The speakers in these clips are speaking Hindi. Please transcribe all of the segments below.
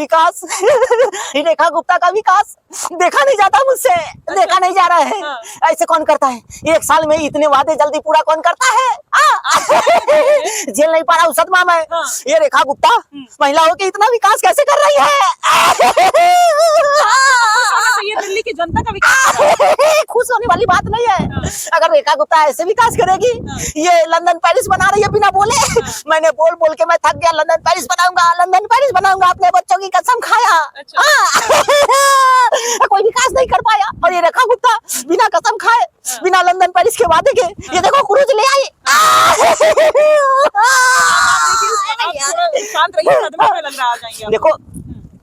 विकास रेखा गुप्ता का विकास देखा नहीं जाता मुझसे। देखा नहीं जा रहा है। ऐसे कौन करता है? एक साल में इतने वादे जल्दी पूरा कौन करता है? झेल नहीं पा रहा हूँ सदमा मैं। ये रेखा गुप्ता महिलाओं के इतना विकास कैसे कर रही है? ये दिल्ली की जनता का विकास खुश होने वाली बात नहीं है। अगर रेखा गुप्ता ऐसे विकास करेगी, ये लंदन पेरिस बना रही है बिना बोले। मैंने बोल बोल के मैं थक गया। लंदन पेरिस बनाऊंगा, लंदन पेरिस बनाऊंगा, अपने बच्चों की कसम खाया। कोई विकास नहीं कर पाया। और ये रेखा गुप्ता बिना कसम खाए, बिना लंदन पेरिस के वादे के, ये देखो क्रूज ले आई। शांत रहिए, सदमे में लग रहा आ जाएंगे। देखो,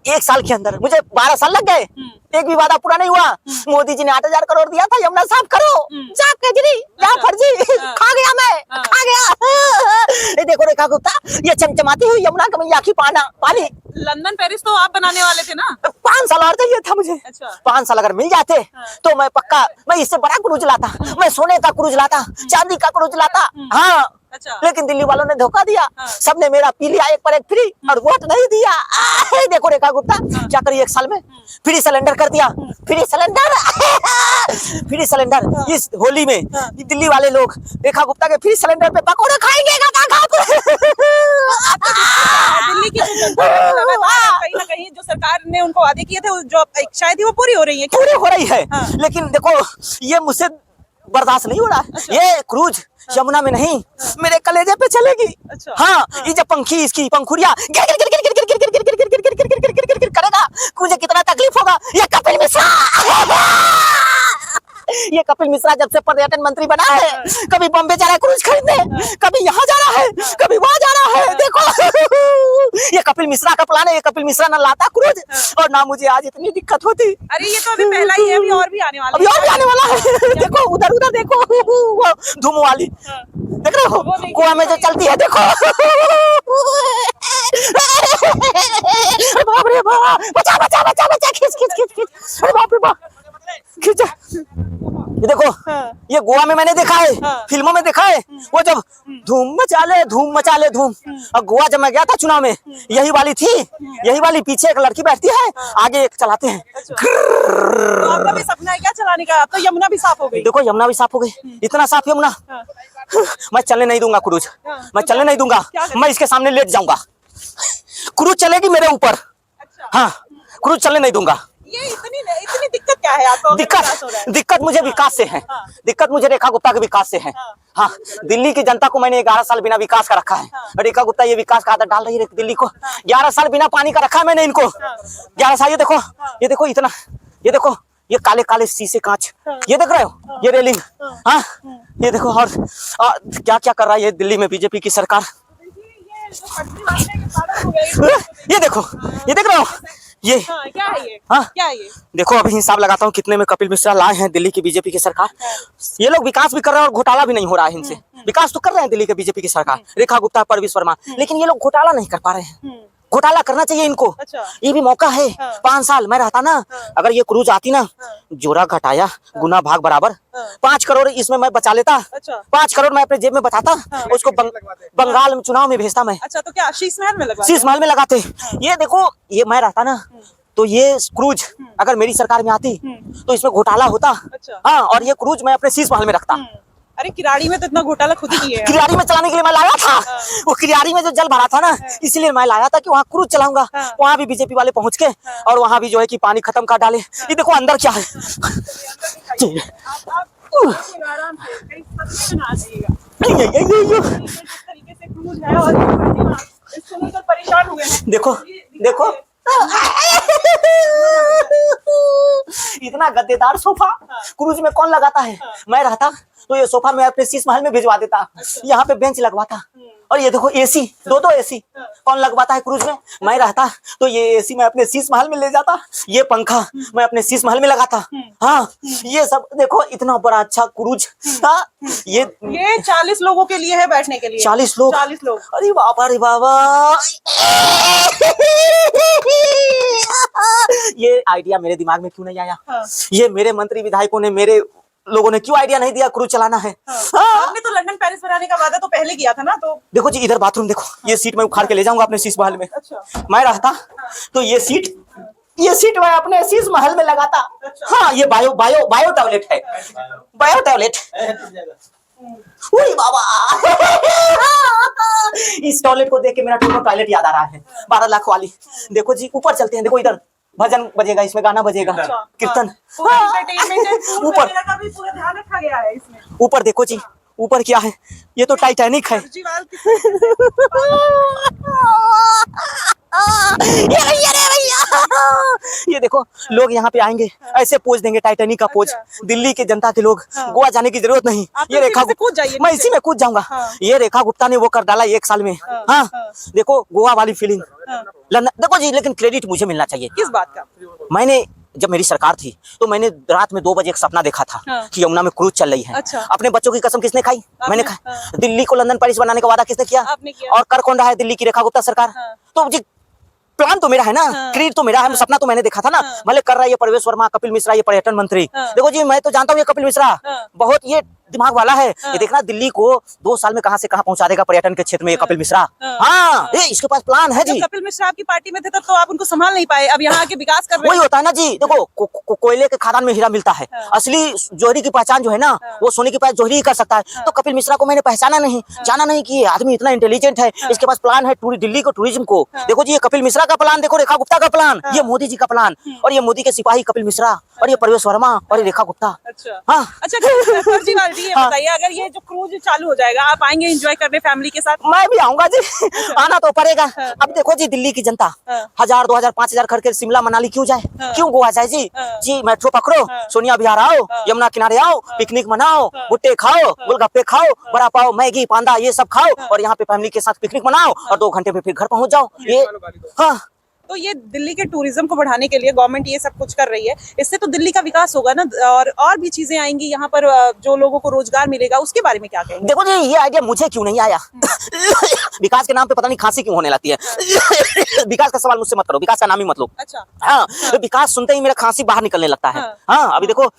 एक साल के अंदर मुझे 12 साल लग गए, एक भी वादा पूरा नहीं हुआ। मोदी जी ने 8,000 करोड़ दिया था, यमुना साफ करो। साफ केजरी, फर्जी, खा गया मैं, खा गया। देखो रेखा गुप्ता, ये चमचमाती हुई यमुना का मैया की पानी। लंदन पेरिस तो आप बनाने वाले थे ना? 5 साल और चाहिए था मुझे। 5 साल अगर मिल जाते तो मैं पक्का, मैं इससे बड़ा क्रूज लाता। मैं सोने का क्रूज लाता, चांदी का क्रूज लाता। हाँ, लेकिन दिल्ली वालों ने धोखा दिया। सबने मेरा पी लिया एक पर एक फ्री, और वोट नहीं दिया। देखो रेखा गुप्ता क्या करी एक साल में? फ्री सिलेंडर कर दिया। Free cylinder free cylinder. इस होली में दिल्ली वाले लोग रेखा गुप्ता के फ्री सिलेंडर पे पकौड़े खाएंगे। दिल्ली की जो जनता है, कहीं ना कहीं जो सरकार ने उनको वादे किए थे, जो शायद ही वो पूरी हो रही है। पूरी हो रही है। लेकिन देखो, ये मुझसे बर्दाश्त नहीं हो रहा। ये क्रूज यमुना में नहीं, मेरे कलेजे पे चलेगी। हाँ, ये जब पंखी, इसकी पंखुड़िया करेगा, मुझे कितना तकलीफ होगा। ये कपिल मिश्रा, ये कपिल मिश्रा जब से पर्यटन मंत्री बना है, कभी बॉम्बे जा रहा है क्रूज खरीदने, कभी यहाँ जा रहा है, कभी वहाँ जा रहा है। देखो, ये कपिल मिश्रा का प्लान है। ये कपिल मिश्रा ना लाता क्रूज, और ना मुझे आज इतनी दिक्कत होती। अरे ये तो अभी पहला ही है, अभी और भी आने वाला है। अभी और भी आने वाला है। देखो उधर देखो, वो धूम वाली देख रहे हो, गोवा में जो चलती है। देखो, बाप रे बाप, बचा बचा बचा बचा, खींच खींच खींच खींच। अरे बाप रे बाप, खींच। ये देखो, ये गोवा में मैंने देखा है, फिल्मों में देखा है। वो जब धूम मचा ले धूम। और गोवा जब मैं गया था चुनाव में, यही वाली थी, यही वाली। पीछे एक लड़की बैठती है, आगे एक चलाते हैं। तो आपका भी सपना है क्या चलाने का? अब तो यमुना भी साफ हो गई। देखो, यमुना भी साफ हो गई। इतना साफ यमुना, मैं चलने नहीं दूंगा क्रूज। मैं चलने नहीं दूंगा। मैं इसके सामने लेट जाऊंगा। क्रूज चलेगी मेरे ऊपर। हाँ, क्रूज चलने नहीं दूंगा। ये इतनी दिक्कत क्या है आपको? दिक्कत मुझे विकास से है। दिक्कत मुझे रेखा गुप्ता के विकास से है। हाँ, दिल्ली की जनता को मैंने 11 साल बिना विकास का रखा है। रेखा गुप्ता ये विकास का आदत डाल रही है दिल्ली को। 11 साल बिना पानी का रखा है मैंने इनको। 11 साल। ये देखो इतना, ये देखो, ये काले काले शीशे कांच, ये देख रहे हो, ये रेलिंग। हाँ, ये देखो। और क्या क्या कर रहा है ये दिल्ली में बीजेपी की सरकार। ये देखो, ये देख रहे हो, ये क्या है ये? हाँ, क्या है ये? देखो, अभी हिसाब लगाता हूँ कितने में कपिल मिश्रा लाए हैं दिल्ली की बीजेपी की सरकार। ये लोग विकास भी कर रहे हैं और घोटाला भी नहीं हो रहा है इनसे। विकास तो कर रहे हैं दिल्ली के बीजेपी की सरकार, रेखा गुप्ता, परवेश वर्मा, लेकिन ये लोग घोटाला नहीं कर पा रहे हैं। घोटाला करना चाहिए इनको। ये भी मौका है। 5 साल मैं रहता ना, अगर ये क्रूज आती ना, जोरा घटाया गुना भाग बराबर, 5 करोड़ इसमें मैं बचा लेता। 5 करोड़ मैं अपने जेब में बचाता, उसको बंगाल में चुनाव में भेजता मैं। अच्छा, तो क्या शीश महल में लगवाते? शीश महल में लगाते। ये देखो, ये मैं रहता ना, तो ये क्रूज अगर मेरी सरकार में आती तो इसमें घोटाला होता। हाँ, और ये क्रूज मैं अपने शीश महल में रखता। अरे किराड़ी में तो इतना घोटाला खुद ही किया है। किराड़ी में चलाने के लिए मैं लाया था। वो किराड़ी में जो जल भरा था ना, इसीलिए मैं लाया था कि वहाँ क्रूज चलाऊंगा। वहाँ भी बीजेपी वाले पहुंच के, और वहाँ भी जो है कि पानी खत्म कर डाले। ये देखो अंदर क्या है। परेशान हुए हैं। देखो देखो, इतना गद्देदार सोफा क्रूज में कौन लगाता है? मैं रहता तो ये सोफा मैं अपने शीश महल में भिजवा देता। यहाँ पे बेंच लगवाता। और ये देखो एसी, 2 एसी कौन लगवाता है क्रूज में? मैं रहता तो ये एसी मैं अपने शीश महल में ले जाता। ये पंखा मैं अपने शीश महल में लगाता। हाँ, ये सब देखो, इतना बड़ा अच्छा क्रूज। हाँ, ये 40 लोगों के लिए है, बैठने के लिए। 40 लोग। 40 लोग। अरे बाबा रे बाबा, ये आइडिया मेरे दिमाग में क्यों नहीं आया? ये मेरे मंत्री विधायकों ने, मेरे लोगों ने क्यों आइडिया नहीं दिया क्रूज चलाना है। आपने तो लंदन पेरिस बनाने का वादा तो पहले किया था ना। तो देखो जी इधर बाथरूम देखो, ये सीट मैं उखाड़ के ले जाऊंगा अपने शीश महल में। अच्छा। मैं रहता तो ये सीट मैं अपने शीश महल में लगाता। हाँ ये बायो टॉयलेट है, बायो टॉयलेट। उई बाबा इस टॉयलेट को देख के मेरा टोटो टॉयलेट याद आ रहा है, 12 लाख वाली। देखो जी ऊपर चलते हैं, देखो इधर भजन बजेगा, इसमें गाना बजेगा, कीर्तन। ऊपर का भी पूरा ध्यान रखा गया है इसमें। ऊपर देखो जी, ऊपर क्या है, ये तो टाइटैनिक है। ये देखो लोग यहाँ पे आएंगे ऐसे पोज देंगे, टाइटैनिक का पोज। दिल्ली के जनता के लोग गोवा जाने की जरूरत नहीं, ये रेखा मैं इसी में कूद जाऊंगा। ये रेखा गुप्ता ने वो कर डाला 1 साल में। हाँ देखो गोवा वाली फीलिंग। देखो जी लेकिन क्रेडिट मुझे मिलना चाहिए। किस बात का? मैंने जब मेरी सरकार थी तो मैंने रात में 2 बजे एक सपना देखा था कि यमुना में क्रूज चल रही है। अच्छा। अपने बच्चों की कसम किसने खाई? मैंने खाई। दिल्ली को लंदन पेरिस बनाने का वादा किसने किया? आपने किया। और कर कौन रहा है? दिल्ली की रेखा गुप्ता सरकार। तो जी प्लान तो मेरा है ना, क्रेडिट तो मेरा है, सपना तो मैंने देखा था ना। भले कर रहा है ये प्रवेश वर्मा, कपिल मिश्रा, ये पर्यटन मंत्री। देखो जी मैं तो जानता हूँ ये कपिल मिश्रा बहुत ये दिमाग वाला है। ये देखना दिल्ली को 2 साल में कहां से कहां पहुंचा देगा पर्यटन के क्षेत्र में ये कपिल मिश्रा। हाँ ये इसके पास प्लान है जी। कपिल मिश्रा आपकी पार्टी में थे तब तो आप उनको संभाल नहीं पाए, अब यहाँ के विकास कर रहे हैं। वही होता है ना जी। देखो कोयले के खदान में हीरा मिलता है, असली जोहरी की पहचान जो है ना वो सोने की पहचान जोहरी ही कर सकता है। तो कपिल मिश्रा को मैंने पहचाना नहीं, जाना नहीं कि आदमी इतना इंटेलिजेंट है, इसके पास प्लान है दिल्ली को टूरिज्म को। देखो जी ये कपिल मिश्रा का प्लान, देखो रेखा गुप्ता का प्लान, ये मोदी जी का प्लान, और ये मोदी के सिपाही कपिल मिश्रा, और ये प्रवेश वर्मा, और ये रेखा गुप्ता। अच्छा हाँ अच्छा फर्जीवाल जी ये बताइए, अगर ये जो क्रूज चालू हो जाएगा आप आएंगे एंजॉय करने फैमिली के साथ? मैं भी आऊंगा जी, आना तो पड़ेगा। अब देखो जी दिल्ली की जनता 1000 2000 5000 करके शिमला मनाली क्यों जाए, क्यों गोवा जाए जी? जी मेट्रो पकड़ो, सोनिया विहार आओ, यमुना किनारे आओ, पिकनिक मनाओ, भुट्टे खाओ, गोलगप्पे खाओ, बड़ा पाव, मैगी, पांडा ये सब खाओ, और यहाँ पे फैमिली के साथ पिकनिक मनाओ, और 2 घंटे में फिर घर पहुंच जाओ। ये हाँ तो ये दिल्ली के टूरिज्म को बढ़ाने के लिए गवर्नमेंट ये सब कुछ कर रही है, इससे तो दिल्ली का विकास होगा ना, और भी चीजें आएंगी यहाँ पर, जो लोगों को रोजगार मिलेगा, उसके बारे में क्या कहेंगे? देखो जी ये आइडिया मुझे क्यों नहीं आया? विकास के नाम पे पता नहीं खांसी क्यों होने लगती है। विकास का सवाल मुझसे मत करो, विकास का नाम ही मत लो। अच्छा। हाँ तो विकास सुनते ही मेरा खांसी बाहर निकलने लगता है। हाँ अभी देखो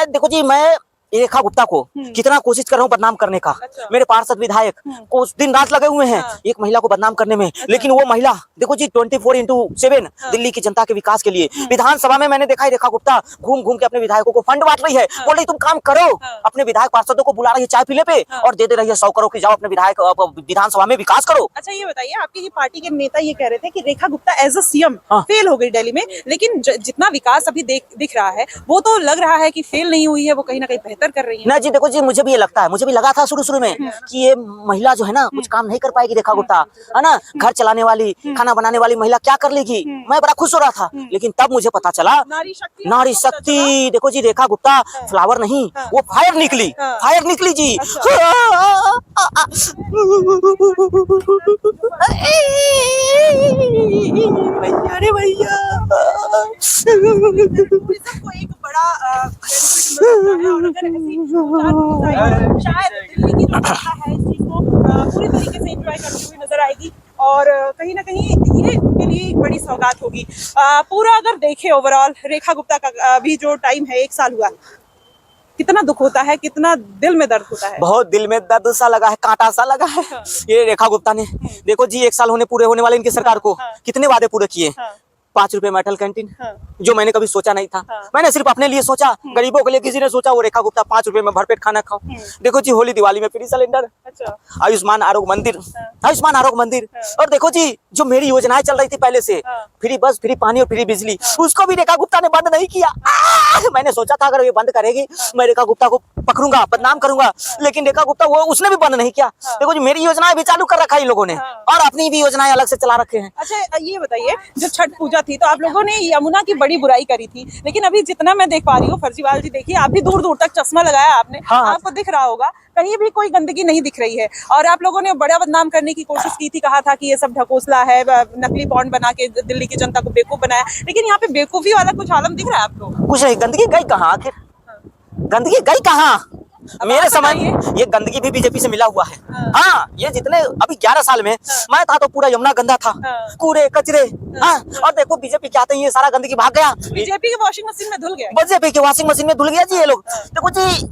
देखो जी मैं रेखा गुप्ता को कितना कोशिश कर रहा हूँ बदनाम करने का। अच्छा। मेरे पार्षद विधायक को दिन रात लगे हुए हैं एक महिला को बदनाम करने में। लेकिन वो महिला देखो जी 24/7 दिल्ली की जनता के विकास के लिए विधानसभा में मैंने देखा है रेखा गुप्ता घूम घूम के अपने विधायकों को फंड बांट रही है। बोल रही तुम काम करो, अपने विधायक पार्षदों को बुला रही है चाय पीने पे और दे रही है 100 करोड़ की, जाओ अपने विधायक विधानसभा में विकास करो। अच्छा ये बताइए, आपकी ये पार्टी के नेता ये कह रहे थे कि Rekha Gupta as a CM fail हो गई दिल्ली में, लेकिन जितना विकास अभी दिख रहा है वो तो लग रहा है कि फेल नहीं हुई है, वो कहीं ना कहीं बेहतर कर रही है। ना जी देखो जी मुझे भी ये लगता है, मुझे भी लगा था शुरू में कि ये महिला जो है ना कुछ काम नहीं कर पाएगी रेखा गुप्ता, है ना, घर चलाने वाली खाना बनाने वाली महिला क्या कर लेगी। मैं बड़ा खुश हो रहा था, लेकिन तब मुझे पता चला नारी शक्ति। देखो जी रेखा गुप्ता फ्लावर नहीं वो फायर निकली, फायर निकली जी। अरे भैया को एक बड़ा और अगर ऐसी शायद दिल्ली की जो जनता है इस चीज को पूरी तरीके से एंजॉय करती हुई नजर आएगी, और कहीं ना कहीं ये उनके लिए एक बड़ी सौगात होगी। पूरा अगर देखें ओवरऑल रेखा गुप्ता का अभी जो टाइम है 1 साल हुआ, कितना दुख होता है, कितना दिल में दर्द होता है। बहुत दिल में दर्द सा लगा है, कांटा सा लगा है। ये रेखा गुप्ता ने देखो जी 1 साल पूरे होने वाले इनकी सरकार को कितने वादे पूरे किए। 5 रुपए में अटल कैंटीन, जो मैंने कभी सोचा नहीं था। मैंने सिर्फ अपने लिए सोचा, गरीबों के लिए किसी ने सोचा। वो रेखा गुप्ता 5 रुपए में भरपेट खाना खाओ। देखो जी होली दिवाली में फ्री सिलेंडर, आयुष्मान आरोग्य मंदिर, आयुष्मान आरोग्य मंदिर। और देखो जी जो मेरी योजनाएं चल रही थी पहले से, फ्री बस, फ्री पानी और फ्री बिजली, उसको भी रेखा गुप्ता ने बंद नहीं किया। मैंने सोचा था अगर ये बंद करेगी मैं रेखा गुप्ता को पकड़ूंगा, बदनाम करूंगा, लेकिन रेखा गुप्ता वो उसने भी बंद नहीं किया। देखो जी मेरी योजनाएं भी चालू कर रखा है इन लोगों ने, और अपनी भी योजनाएं अलग से चला रखे हैं। अच्छा ये बताइए, जब छठ पूजा थी तो आप लोगों ने यमुना की बड़ी बुराई करी थी, लेकिन अभी जितना मैं देख पा रही हूँ, फर्जीवाल जी देखिए आप भी दूर दूर तक चश्मा लगाया आपने, आपको दिख रहा होगा कहीं भी कोई गंदगी नहीं दिख रही है। और आप लोगों ने बड़ा बदनाम करने की कोशिश की थी, कहा था कि ये सब ढकोसला है, नकली बॉन्ड बना के दिल्ली की जनता को बेवकूफ बनाया, लेकिन यहाँ पे बेवकूफी वाला कुछ आलम दिख रहा है आपको? कुछ नहीं, गंदगी गई कहाँ आखिर, गंदगी गई कहाँ? मेरे समय में ये गंदगी भी बीजेपी से मिला हुआ है। हाँ, ये जितने अभी 11 साल में मैं था तो पूरा यमुना गंदा था, कूड़े कचरे। हाँ, और देखो बीजेपी क्या आते हैं, ये सारा गंदगी भाग गया। बीजेपी के वॉशिंग मशीन में धुल गया। बीजेपी के वॉशिंग मशीन में धुल गया जी ये लोग। देखो जी,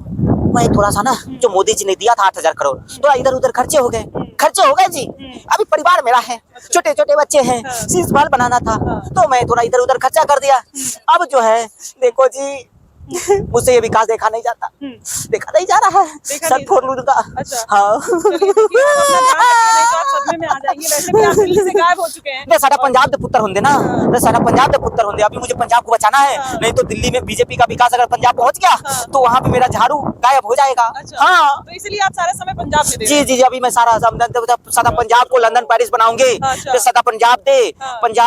मैं थोड़ा सा ना जो मोदी जी ने दिया था 8,000 करोड़, तो इधर उधर खर्चे हो गए जी। अभी परिवार मेरा है, छोटे छोटे बच्चे हैं, शीश महल बनाना था तो मैं थोड़ा इधर उधर खर्चा कर दिया। अब जो है देखो जी, मुझसे ये विकास देखा नहीं जाता, देखा नहीं जा रहा है, सर फोड़ लूंगा। अच्छा। हाँ, सदमे में आ जाएंगे। वैसे भी आप दिल्ली से गायब हो चुके हैं। नहीं सारा पंजाब के पुत्र होंगे ना, तो सारा पंजाब के पुत्र होंगे। अभी मुझे पंजाब को बचाना है, नहीं तो दिल्ली में बीजेपी का विकास अगर पंजाब पहुंच गया तो वहाँ पे मेरा झाड़ू गायब हो जाएगा। हाँ, तो इसलिए आप सारा समय पंजाब में दे रहे जी जी जी, अभी मैं सारा सदा पंजाब को लंदन पेरिस बनाऊंगे, तो सदा पंजाब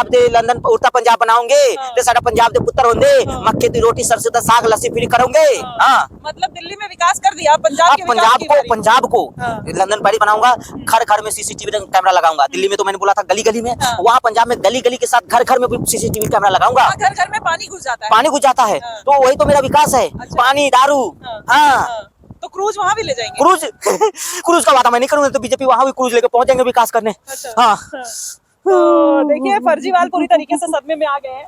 दे लंदन उड़ता पंजाब बनाऊंगे, तो सारा पंजाब के पुत्र होंगे, मक्के की रोटी सरसों का साग लस्सी फ्री करोगे। हाँ, मतलब दिल्ली में विकास कर दिया, पंजाब के विकास की बारी। पंजाब को लंदन पेरिस बनाऊंगा, घर घर में सीसीटीवी कैमरा लगाऊंगा। दिल्ली में तो मैंने बोला था गली गली में, वहाँ पंजाब में गली गली के साथ घर घर में भी सीसीटीवी कैमरा लगाऊंगा। घर घर में पानी घुस जाता है। पानी घुस जाता है तो वही तो मेरा विकास है। पानी, दारू। हाँ, तो क्रूज वहाँ भी ले जाएंगे। क्रूज का वादा मैं नहीं करूंगा, तो बीजेपी वहाँ भी क्रूज लेके पहुंच जाएंगे विकास करने। हाँ, तो देखिए फर्जीवाल पूरी तरीके से सदमे में आ गए हैं।